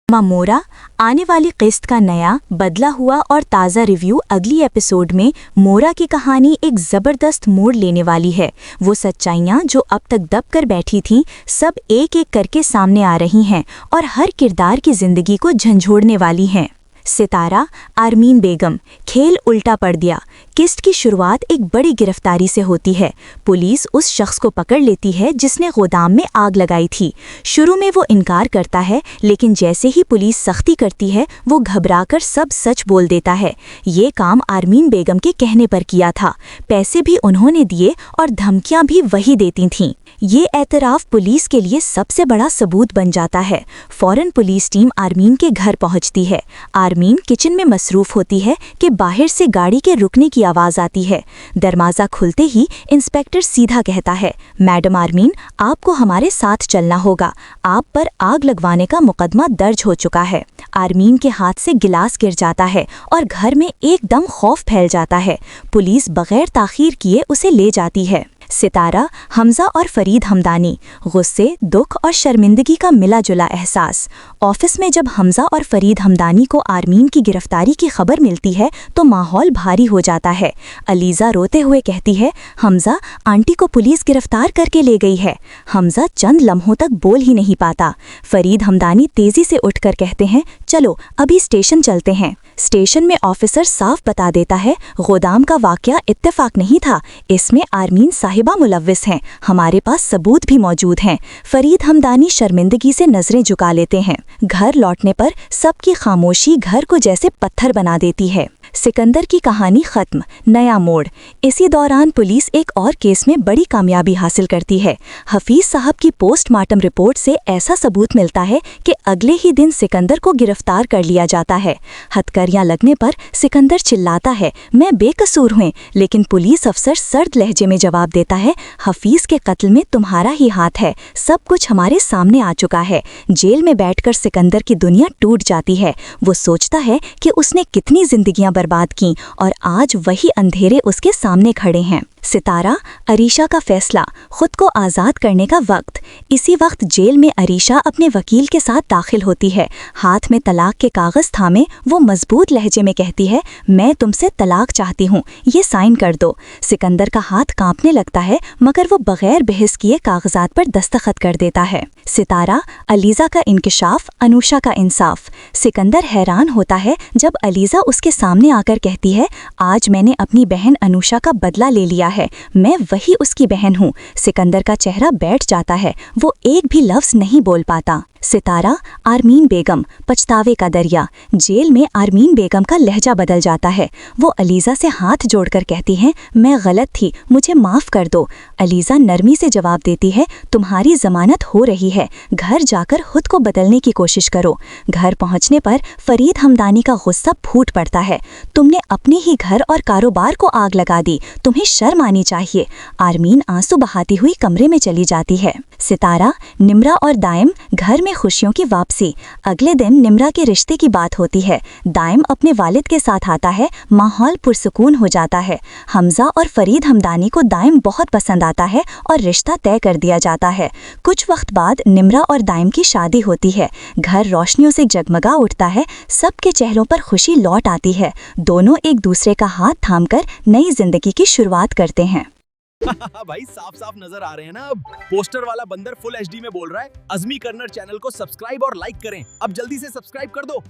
मोरा आने वाली किस्त का नया बदला हुआ और ताज़ा रिव्यू अगली एपिसोड में। मोरा की कहानी एक ज़बरदस्त मोड़ लेने वाली है। वो सच्चाइयाँ जो अब तक दब कर बैठी थीं, सब एक एक करके सामने आ रही हैं और हर किरदार की ज़िंदगी को झंझोड़ने वाली हैं। सितारा, आरमीन बेगम। खेल उल्टा पड़ गया। किस्त की शुरुआत एक बड़ी गिरफ्तारी से होती है। पुलिस उस शख्स को पकड़ लेती है जिसने गोदाम में आग लगाई थी। शुरू में वो इनकार करता है, लेकिन जैसे ही पुलिस सख्ती करती है वो घबराकर सब सच बोल देता है। ये काम आरमीन बेगम के कहने पर किया था। पैसे भी उन्होंने दिए और धमकियां भी वही देती थीं। ये एतराफ़ पुलिस के लिए सबसे बड़ा सबूत बन जाता है। फौरन पुलिस टीम आरमीन के घर पहुंचती है। आरमीन किचन में मसरूफ़ होती है कि बाहर से गाड़ी के रुकने की आवाज़ आती है। दरवाज़ा खुलते ही इंस्पेक्टर सीधा कहता है, मैडम आरमीन, आपको हमारे साथ चलना होगा। आप पर आग लगवाने का मुकदमा दर्ज हो चुका है। आरमीन के हाथ से गिलास गिर जाता है और घर में एकदम खौफ फैल जाता है। पुलिस बगैर ताख़ीर किए उसे ले जाती है। सितारा, हमजा और फरीद हमदानी। गुस्से, दुख और शर्मिंदगी का मिला जुला एहसास। ऑफिस में जब हमजा और फरीद हमदानी को आरमीन की गिरफ्तारी की खबर मिलती है तो माहौल भारी हो जाता है। अलीज़ा रोते हुए कहती है, हमजा, आंटी को पुलिस गिरफ्तार करके ले गई है। हमजा चंद लम्हों तक बोल ही नहीं पाता। फरीद हमदानी तेज़ी से उठकर कहते हैं, चलो अभी स्टेशन चलते हैं। स्टेशन में ऑफिसर साफ बता देता है, गोदाम का वाकया इत्तेफाक नहीं था, इसमें आरमीन साहिबा मुलव्विस हैं। हमारे पास सबूत भी मौजूद हैं। फरीद हमदानी शर्मिंदगी से नजरें झुका लेते हैं। घर लौटने पर सबकी खामोशी घर को जैसे पत्थर बना देती है। सिकंदर की कहानी खत्म, नया मोड़। इसी दौरान पुलिस एक और केस में बड़ी कामयाबी हासिल करती है। हफीज साहब की पोस्टमार्टम रिपोर्ट से ऐसा सबूत मिलता है कि अगले ही दिन सिकंदर को गिरफ्तार कर लिया जाता है। हथकड़ियां लगने पर सिकंदर चिल्लाता है, मैं बेकसूर हूँ, लेकिन पुलिस अफसर सर्द लहजे में जवाब देता है, हफीज के कत्ल में तुम्हारा ही हाथ है। सब कुछ हमारे सामने आ चुका है। जेल में बैठकर सिकंदर की दुनिया टूट जाती है। वो सोचता है कि उसने कितनी जिंदगियां बर्बाद की और आज वही अंधेरे उसके सामने खड़े हैं। सितारा, अरीशा का फैसला, खुद को आज़ाद करने का वक्त। इसी वक्त जेल में अरीशा अपने वकील के साथ दाखिल होती है। हाथ में तलाक के कागज़ थामे वो मजबूत लहजे में कहती है, मैं तुमसे तलाक चाहती हूँ, ये साइन कर दो। सिकंदर का हाथ कांपने लगता है, मगर वो बगैर बहस किए कागजात पर दस्तखत कर देता है। सितारा, अलीज़ा का इंकिशाफ, अनुषा का इंसाफ। सिकंदर हैरान होता है जब अलीज़ा उसके सामने आकर कहती है, आज मैंने अपनी बहन अनुषा का बदला ले लिया है, मैं वही उसकी बहन हूँ। सिकंदर का चेहरा बैठ जाता है, वो एक भी लफ्ज़ नहीं बोल पाता। सितारा, आरमीन बेगम, पछतावे का दरिया। जेल में आरमीन बेगम का लहजा बदल जाता है। वो अलीज़ा से हाथ जोड़कर कहती हैं, मैं गलत थी, मुझे माफ़ कर दो। अलीज़ा नरमी से जवाब देती है, तुम्हारी ज़मानत हो रही है, घर जाकर खुद को बदलने की कोशिश करो। घर पहुंचने पर फरीद हमदानी का गुस्सा फूट पड़ता है, तुमने अपने ही घर और कारोबार को आग लगा दी, तुम्हें शर्म आनी चाहिए। आरमीन आंसू बहाती हुई कमरे में चली जाती है। सितारा, निम्रा और दाइम, घर में खुशियों की वापसी। अगले दिन निम्रा के रिश्ते की बात होती है। दाइम अपने वालिद के साथ आता है, माहौल पुरसुकून हो जाता है। हमजा और फरीद हमदानी को दाइम बहुत पसंद आता है और रिश्ता तय कर दिया जाता है। कुछ वक्त बाद निम्रा और दाइम की शादी होती है। घर रोशनियों से जगमगा उठता है, सबके चेहरों पर खुशी लौट आती है। दोनों एक दूसरे का हाथ थामकर नई जिंदगी की शुरुआत करते हैं। भाई साफ साफ नजर आ रहे हैं ना। अब पोस्टर वाला बंदर फुल एचडी में बोल रहा है, अज़मी कर्नर चैनल को सब्सक्राइब और लाइक करें। अब जल्दी से सब्सक्राइब कर दो।